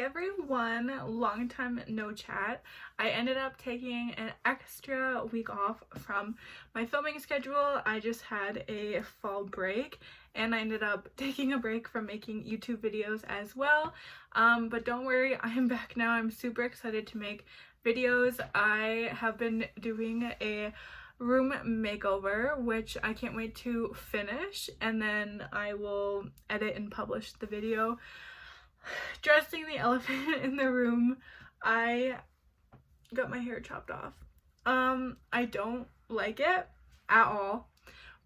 everyone, long time no chat. I ended up taking an extra week off from my filming schedule. I just had a fall break and I ended up taking a break from making YouTube videos as well. But don't worry, I am back now. I'm super excited to make videos. I have been doing a room makeover, which I can't wait to finish, and then I will edit and publish the video. Dressing the elephant in the room, I got my hair chopped off. I don't like it at all,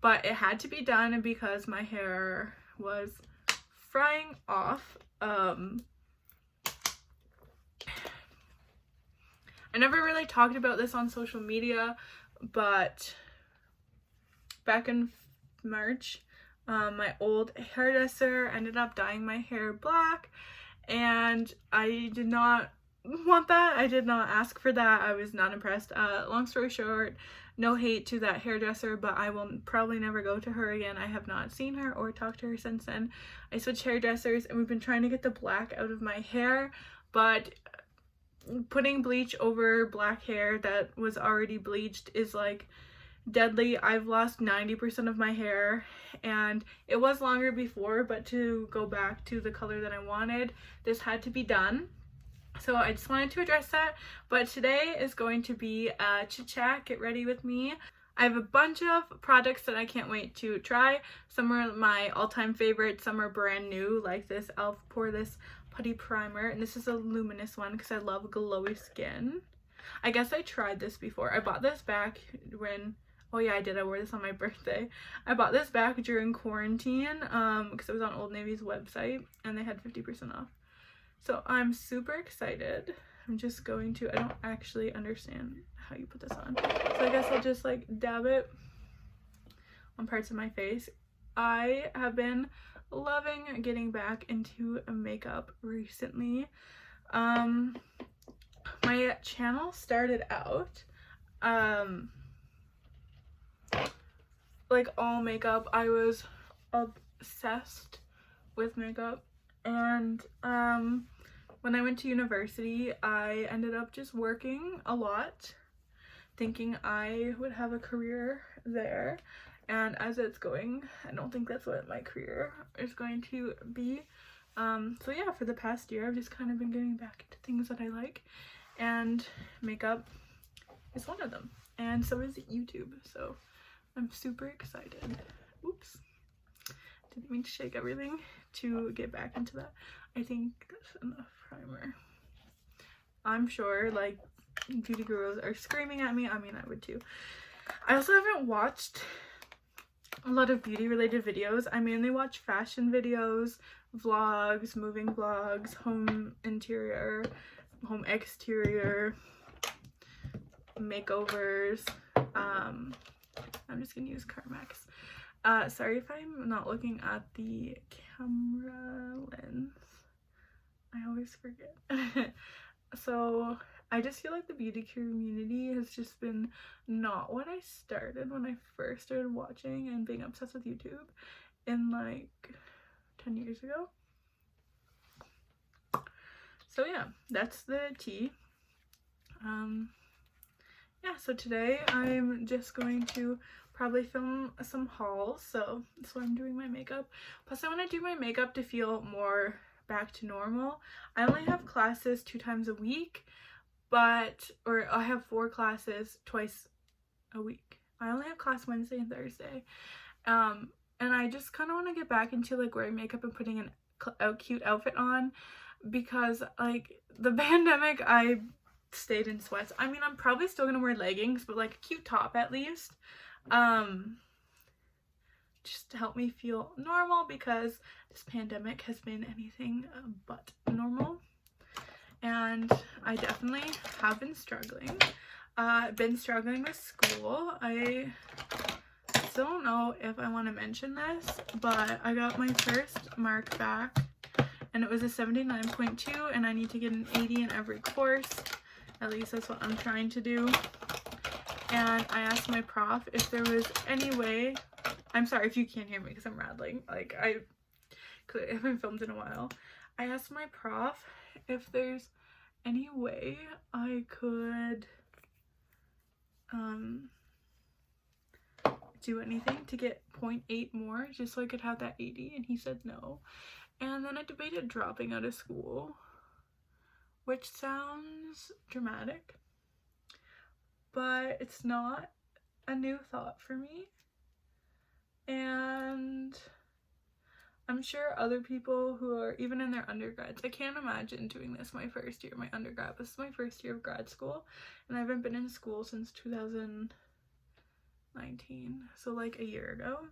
but it had to be done because my hair was frying off. I never really talked about this on social media, but back in March, my old hairdresser ended up dyeing my hair black, and I did not want that. I did not ask for that. I was not impressed. Long story short, no hate to that hairdresser, but I will probably never go to her again. I have not seen her or talked to her since then. I switched hairdressers and we've been trying to get the black out of my hair, but putting bleach over black hair that was already bleached is like deadly. I've lost 90% of my hair, and it was longer before, but to go back to the color that I wanted, this had to be done. So I just wanted to address that. But today is going to be a chit chat. Get ready with me. I have a bunch of products that I can't wait to try. Some are my all-time favorites, some are brand new, like this e.l.f. Poreless Putty Primer, and this is a luminous one because I love glowy skin. I guess I tried this before. I bought this back when, oh yeah, I did. I wore this on my birthday. I bought this back during quarantine because it was on Old Navy's website and they had 50% off. So I'm super excited. I'm just going to, I don't actually understand how you put this on. So I guess I'll just like dab it on parts of my face. I have been loving getting back into makeup recently. My channel started out like all makeup. I was obsessed with makeup, and when I went to university I ended up just working a lot thinking I would have a career there, and as it's going, I don't think that's what my career is going to be. So yeah, for the past year I've just kind of been getting back into things that I like, and makeup is one of them, and so is YouTube. So I'm super excited. Oops, didn't mean to shake everything to get back into that. I think that's enough primer. I'm sure like beauty gurus are screaming at me. I mean, I would too. I also haven't watched a lot of beauty related videos. I mainly watch fashion videos, vlogs, moving vlogs, home interior, home exterior, makeovers. I'm just gonna use Carmex. Sorry if I'm not looking at the camera lens. I always forget. So I just feel like the beauty community has just been not what I started when I first started watching and being obsessed with YouTube in like 10 years ago. So yeah, that's the tea. Yeah, so today I'm just going to probably film some hauls, so that's why I'm doing my makeup. Plus I want to do my makeup to feel more back to normal. I only have classes 2 times a week, or I have 4 classes twice a week. I only have class Wednesday and Thursday, and I just kind of want to get back into like wearing makeup and putting a cute outfit on, because like the pandemic I stayed in sweats. I mean, I'm probably still gonna wear leggings, but like a cute top at least, just to help me feel normal, because this pandemic has been anything but normal, and I definitely have been struggling. Been struggling with school. I still don't know if I want to mention this, but I got my first mark back and it was a 79.2, and I need to get an 80 in every course. At least that's what I'm trying to do. And I asked my prof if there was any way, I'm sorry if you can't hear me because I'm rattling, like I haven't filmed in a while. I asked my prof if there's any way I could do anything to get 0.8 more just so I could have that 80, and he said no. And then I debated dropping out of school, which sounds dramatic, but it's not a new thought for me. And I'm sure other people who are even in their undergrads, I can't imagine doing this my first year, my undergrad. This is my first year of grad school, and I haven't been in school since 2019, so like a year ago.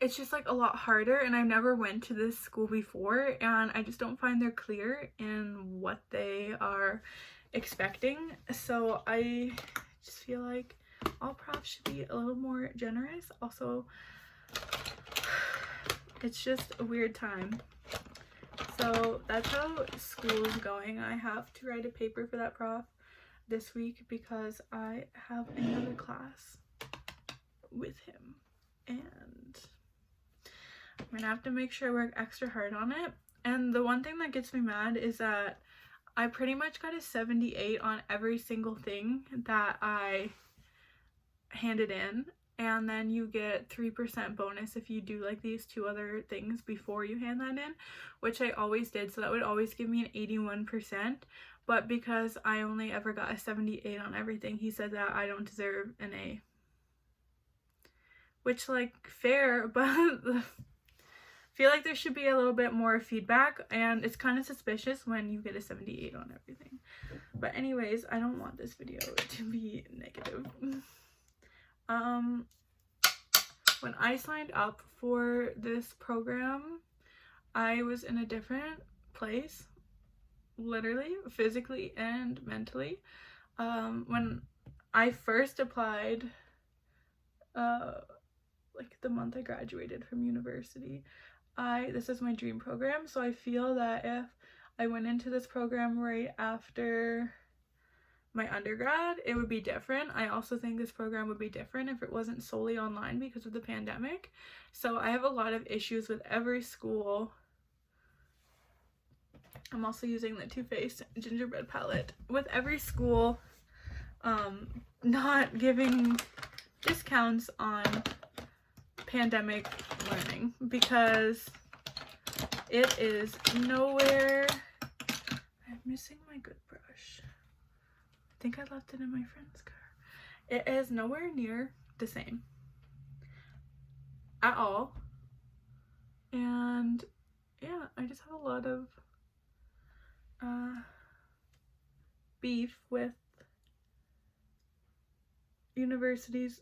It's just like a lot harder, and I've never went to this school before, and I just don't find they're clear in what they are expecting. So I just feel like all profs should be a little more generous. Also, it's just a weird time. So that's how school is going. I have to write a paper for that prof this week because I have another class with him, and I'm gonna have to make sure I work extra hard on it. And the one thing that gets me mad is that I pretty much got a 78 on every single thing that I handed in, and then you get 3% bonus if you do like these 2 other things before you hand that in, which I always did, so that would always give me an 81%. But because I only ever got a 78 on everything, he said that I don't deserve an A, which, like, fair, but I feel like there should be a little bit more feedback, and it's kind of suspicious when you get a 78 on everything. But anyways, I don't want this video to be negative. When I signed up for this program, I was in a different place, literally, physically and mentally. When I first applied, like the month I graduated from university, this is my dream program, so I feel that if I went into this program right after my undergrad, it would be different. I also think this program would be different if it wasn't solely online because of the pandemic. So I have a lot of issues with every school. I'm also using the Too Faced gingerbread palette. With every school not giving discounts on pandemic learning, because it is nowhere. I'm missing my good brush. I think I left it in my friend's car. It is nowhere near the same at all. And yeah, I just have a lot of beef with universities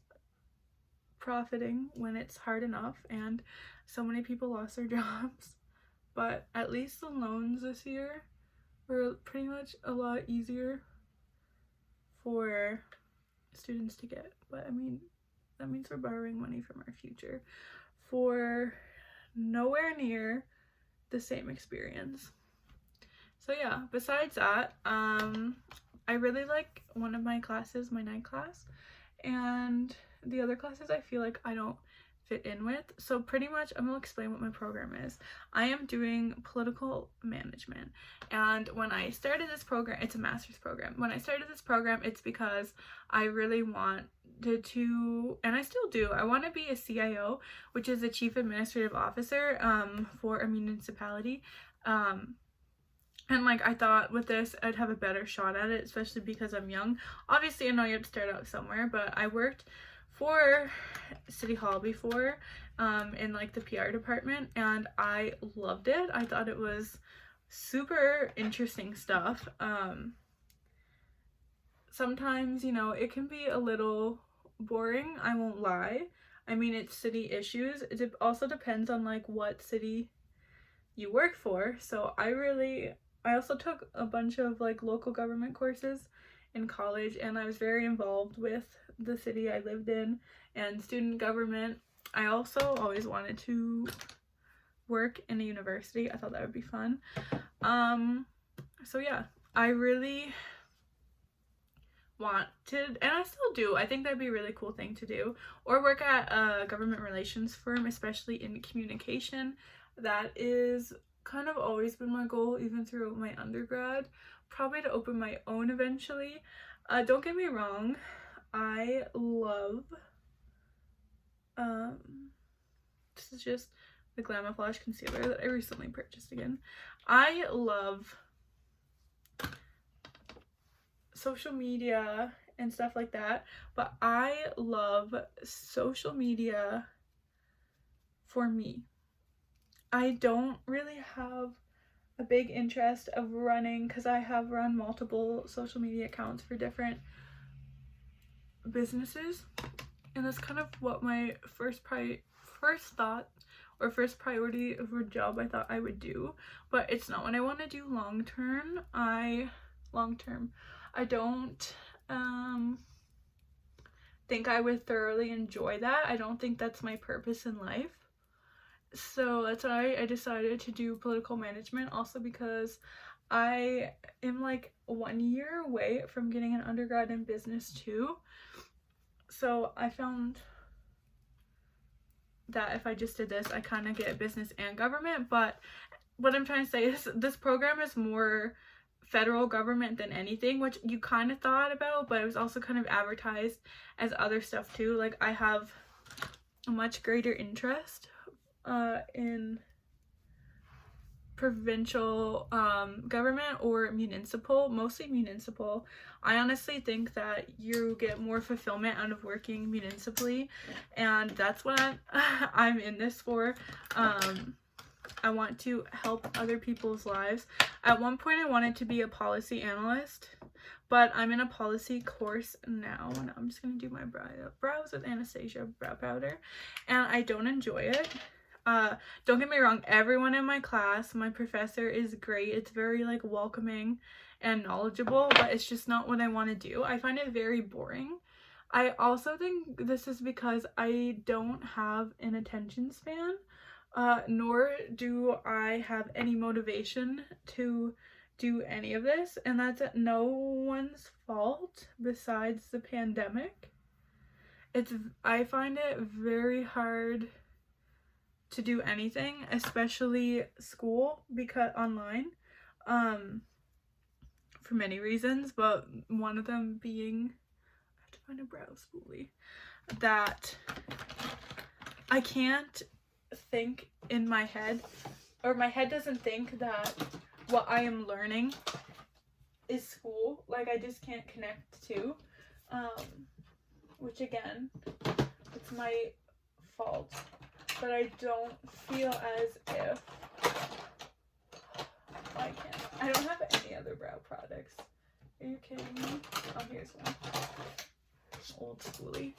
profiting when it's hard enough, and so many people lost their jobs. But at least the loans this year were pretty much a lot easier for students to get. But I mean, that means we're borrowing money from our future for nowhere near the same experience. So yeah, besides that, I really like one of my classes, my night class, and the other classes I feel like I don't fit in with. So pretty much I'm gonna explain what my program is. I am doing political management, and when I started this program, it's a master's program. When I started this program, it's because I really wanted to, and I still do, I want to be a CIO, which is a chief administrative officer for a municipality. And like, I thought with this I'd have a better shot at it, especially because I'm young. Obviously I know you have to start out somewhere, but I worked for City Hall before in like the PR department, and I loved it. I thought it was super interesting stuff. Sometimes, you know, it can be a little boring, I won't lie. I mean, it's city issues. It also depends on like what city you work for. So I also took a bunch of like local government courses in college, and I was very involved with the city I lived in and student government. I also always wanted to work in a university. I thought that would be fun. So yeah, I really wanted, and I still do, I think that'd be a really cool thing to do, or work at a government relations firm, especially in communication. That is kind of always been my goal, even through my undergrad, probably to open my own eventually. Don't get me wrong, I love, this is just the Glamour Flash concealer that I recently purchased again. I love social media and stuff like that, but I love social media for me. I don't really have a big interest of running, because I have run multiple social media accounts for different businesses, and that's kind of what my first thought or first priority of a job I thought I would do, but it's not what I want to do long term. I don't think I would thoroughly enjoy that. I don't think that's my purpose in life. So that's why I decided to do political management, also because I am like 1 year away from getting an undergrad in business too. So I found that if I just did this, I kind of get business and government. But what I'm trying to say is this program is more federal government than anything, which you kind of thought about, but it was also kind of advertised as other stuff too. Like, I have a much greater interest in provincial government or municipal, mostly municipal. I honestly think that you get more fulfillment out of working municipally, and that's what I'm in this for. I want to help other people's lives. At one point I wanted to be a policy analyst, but I'm in a policy course now, and I'm just gonna do my brows with Anastasia brow powder, and I don't enjoy it. Don't get me wrong, everyone in my class, my professor is great. It's very like welcoming and knowledgeable, but it's just not what I want to do. I find it very boring. I also think this is because I don't have an attention span, nor do I have any motivation to do any of this, and that's no one's fault besides the pandemic. I find it very hard to do anything, especially school, because online, for many reasons, but one of them being, I have to find a brow spoolie, that I can't think in my head, or my head doesn't think that what I am learning is school. Like, I just can't connect to, which again, it's my fault, but I don't feel as if I don't have any other brow products. Are you kidding me? Oh, here's one. Old schooly.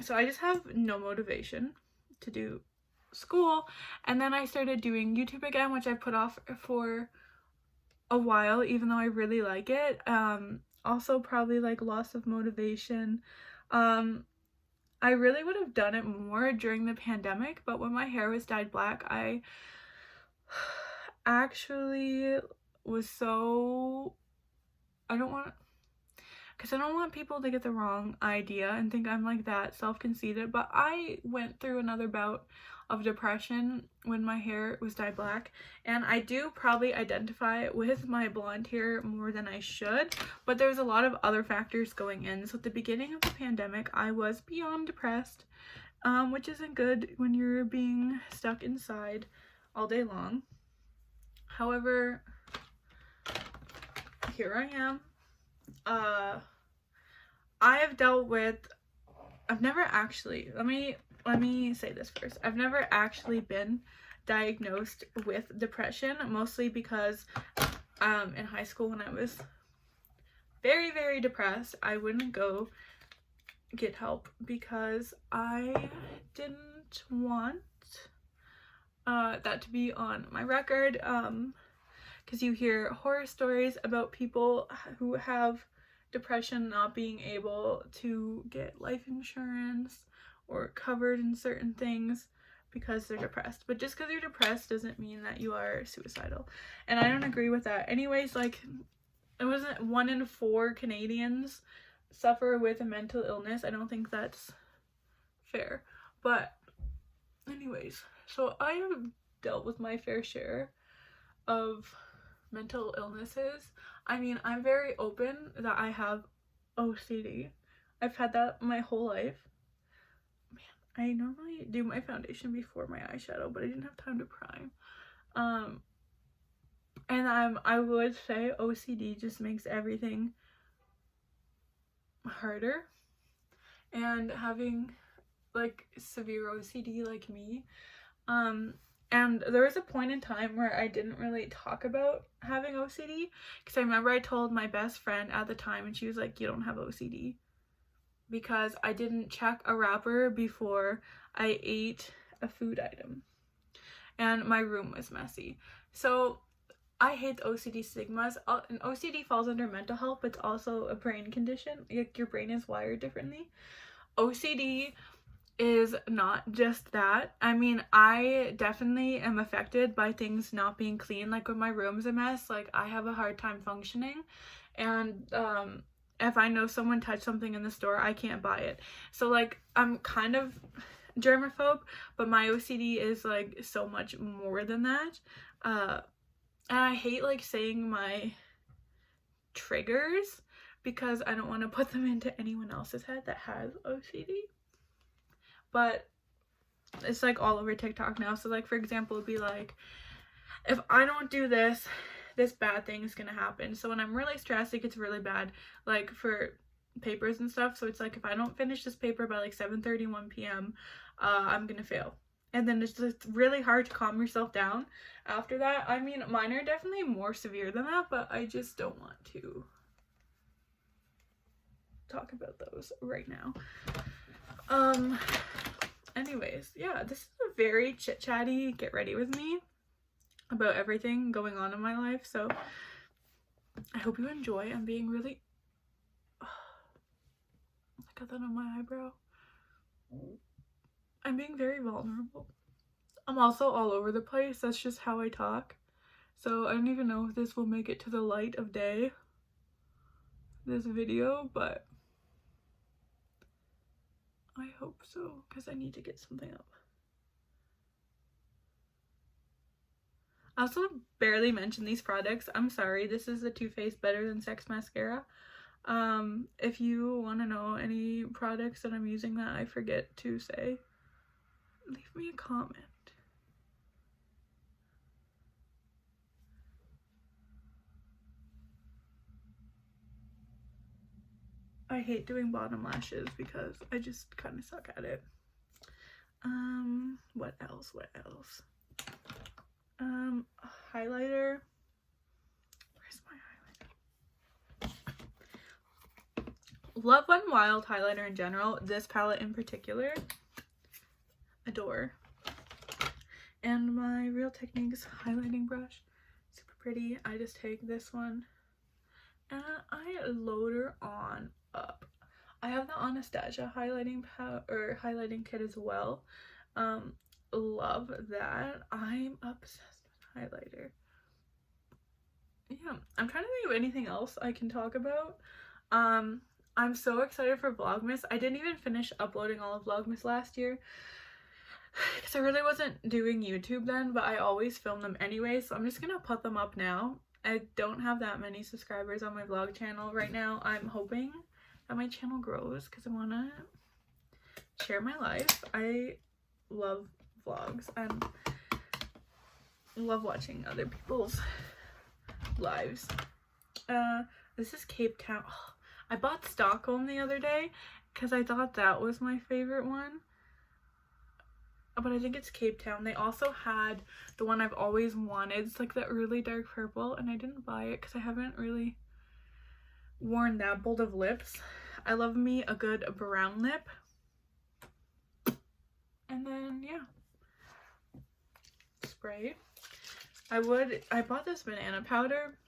So I just have no motivation to do school, and then I started doing YouTube again, which I've put off for a while, even though I really like it. Also probably like loss of motivation. I really would have done it more during the pandemic, but when my hair was dyed black, I actually was so, I don't want people to get the wrong idea and think I'm like that self-conceited, but I went through another bout of depression when my hair was dyed black, and I do probably identify with my blonde hair more than I should, but there's a lot of other factors going in. So at the beginning of the pandemic, I was beyond depressed, which isn't good when you're being stuck inside all day long. However, here I am. I have dealt with, I've never actually, let me say this first. I've never actually been diagnosed with depression, mostly because in high school when I was very, very depressed, I wouldn't go get help because I didn't want that to be on my record, because you hear horror stories about people who have depression not being able to get life insurance or covered in certain things because they're depressed. But just because you're depressed doesn't mean that you are suicidal, and I don't agree with that. Anyways, like, it wasn't 1 in 4 Canadians suffer with a mental illness. I don't think that's fair. But Anyways, so I have dealt with my fair share of mental illnesses. I mean, I'm very open that I have OCD. I've had that my whole life. Man, I normally do my foundation before my eyeshadow, but I didn't have time to prime. And I would say OCD just makes everything harder. And having like severe OCD like me, and there was a point in time where I didn't really talk about having OCD, because I remember I told my best friend at the time and she was like, you don't have OCD, because I didn't check a wrapper before I ate a food item and my room was messy. So I hate the OCD stigmas, and OCD falls under mental health, but it's also a brain condition. Like, your brain is wired differently. OCD is not just that. I mean, I definitely am affected by things not being clean. Like when my room's a mess, like I have a hard time functioning, and if I know someone touched something in the store, I can't buy it. So like I'm kind of germaphobe, but my OCD is like so much more than that. And I hate like saying my triggers because I don't want to put them into anyone else's head that has OCD. But it's like all over TikTok now. So like, for example, it'd be like, if I don't do this, this bad thing is gonna happen. So when I'm really stressed, it gets really bad, like for papers and stuff. So it's like, if I don't finish this paper by like 7:31 p.m, I'm gonna fail. And then it's just really hard to calm yourself down after that. I mean, mine are definitely more severe than that, but I just don't want to talk about those right now. Anyways, yeah, this is a very chit-chatty get ready with me about everything going on in my life. So I hope you enjoy. I'm being really, I got that on my eyebrow. I'm being very vulnerable. I'm also all over the place. That's just how I talk. So I don't even know if this will make it to the light of day, this video, but I hope so, because I need to get something up. I also barely mentioned these products. I'm sorry. This is the Too Faced Better Than Sex mascara. If you want to know any products that I'm using that I forget to say, leave me a comment. I hate doing bottom lashes because I just kind of suck at it. What else? Highlighter. Where's my highlighter? Love Went Wild highlighter in general. This palette in particular, adore. And my Real Techniques highlighting brush, super pretty. I just take this one and I load her on up. I have the Anastasia highlighting highlighting kit as well. Love that. I'm obsessed with highlighter. Yeah, I'm trying to think of anything else I can talk about. I'm so excited for Vlogmas. I didn't even finish uploading all of Vlogmas last year because I really wasn't doing YouTube then, but I always film them anyway, so I'm just gonna put them up now. I don't have that many subscribers on my vlog channel right now. I'm hoping that my channel grows because I want to share my life. I love vlogs and love watching other people's lives. This is Cape Town. Oh, I bought Stockholm the other day because I thought that was my favorite one, but I think it's Cape Town. They also had the one I've always wanted. It's like that really dark purple, and I didn't buy it because I haven't really worn that bold of lips. I love me a good brown lip. And then, yeah, spray. I bought this banana powder,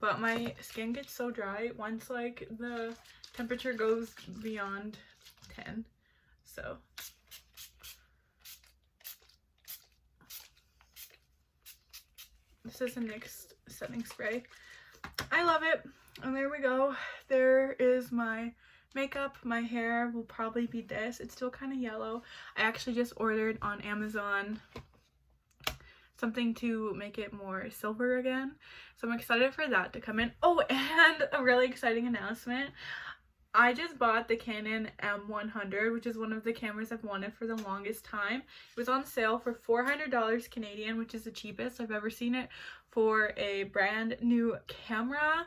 but my skin gets so dry once like the temperature goes beyond 10. So this is a NYX setting spray. I love it. And there we go. There is my makeup. My hair will probably be this. It's still kind of yellow. I actually just ordered on Amazon something to make it more silver again. So I'm excited for that to come in. Oh, and a really exciting announcement. I just bought the Canon M100, which is one of the cameras I've wanted for the longest time. It was on sale for $400 Canadian, which is the cheapest I've ever seen it for a brand new camera.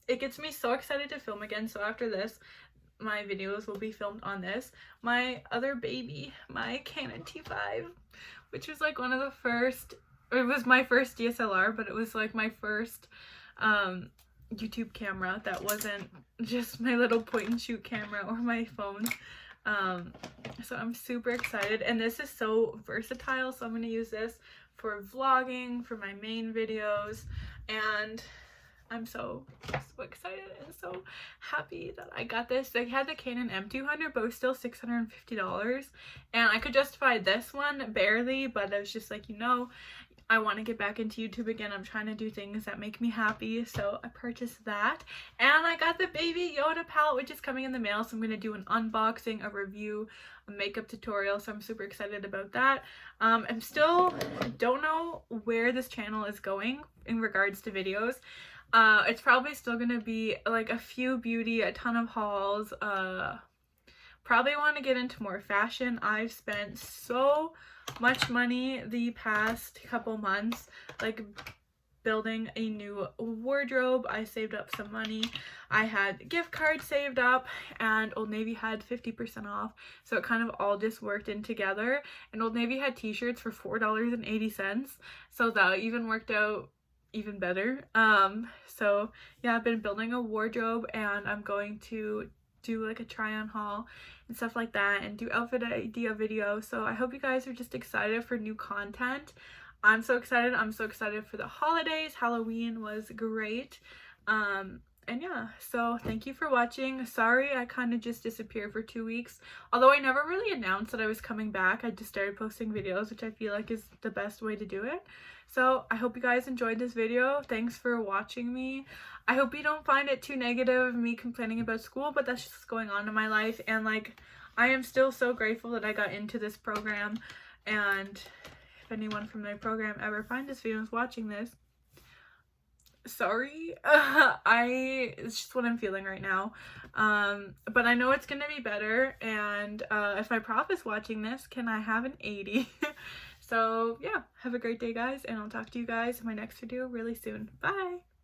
It gets me so excited to film again. So after this, my videos will be filmed on this. My other baby, my Canon T5, which was like one of the first, it was my first DSLR, but it was like my first YouTube camera that wasn't just my little point and shoot camera or my phone. So I'm super excited, and this is so versatile, so I'm going to use this for vlogging, for my main videos, and I'm so excited and so happy that I got this. I had the Canon M200, but it was still $650, and I could justify this one barely, but I was just like, you know, I want to get back into YouTube again. I'm trying to do things that make me happy, so I purchased that. And I got the Baby Yoda palette, which is coming in the mail, so I'm going to do an unboxing, a review, a makeup tutorial, so I'm super excited about that. I'm still don't know where this channel is going in regards to videos. It's probably still going to be like a few beauty, a ton of hauls, probably want to get into more fashion. I've spent so much money the past couple months, like building a new wardrobe. I saved up some money. I had gift cards saved up, and Old Navy had 50% off, so it kind of all just worked in together. And Old Navy had t-shirts for $4.80, so that even worked out even better. So yeah, I've been building a wardrobe, and I'm going to do like a try on haul and stuff like that, and do outfit idea video. So I hope you guys are just excited for new content. I'm so excited. I'm so excited for the holidays. Halloween was great. And yeah, so thank you for watching. Sorry I kind of just disappeared for 2 weeks, although I never really announced that I was coming back. I just started posting videos, which I feel like is the best way to do it. So I hope you guys enjoyed this video. Thanks for watching me. I hope you don't find it too negative, me complaining about school, but that's just going on in my life. And like, I am still so grateful that I got into this program. And if anyone from my program ever finds this video and is watching this, sorry. It's just what I'm feeling right now. But I know it's gonna be better. And if my prof is watching this, can I have an 80? So yeah, have a great day guys, and I'll talk to you guys in my next video really soon. Bye!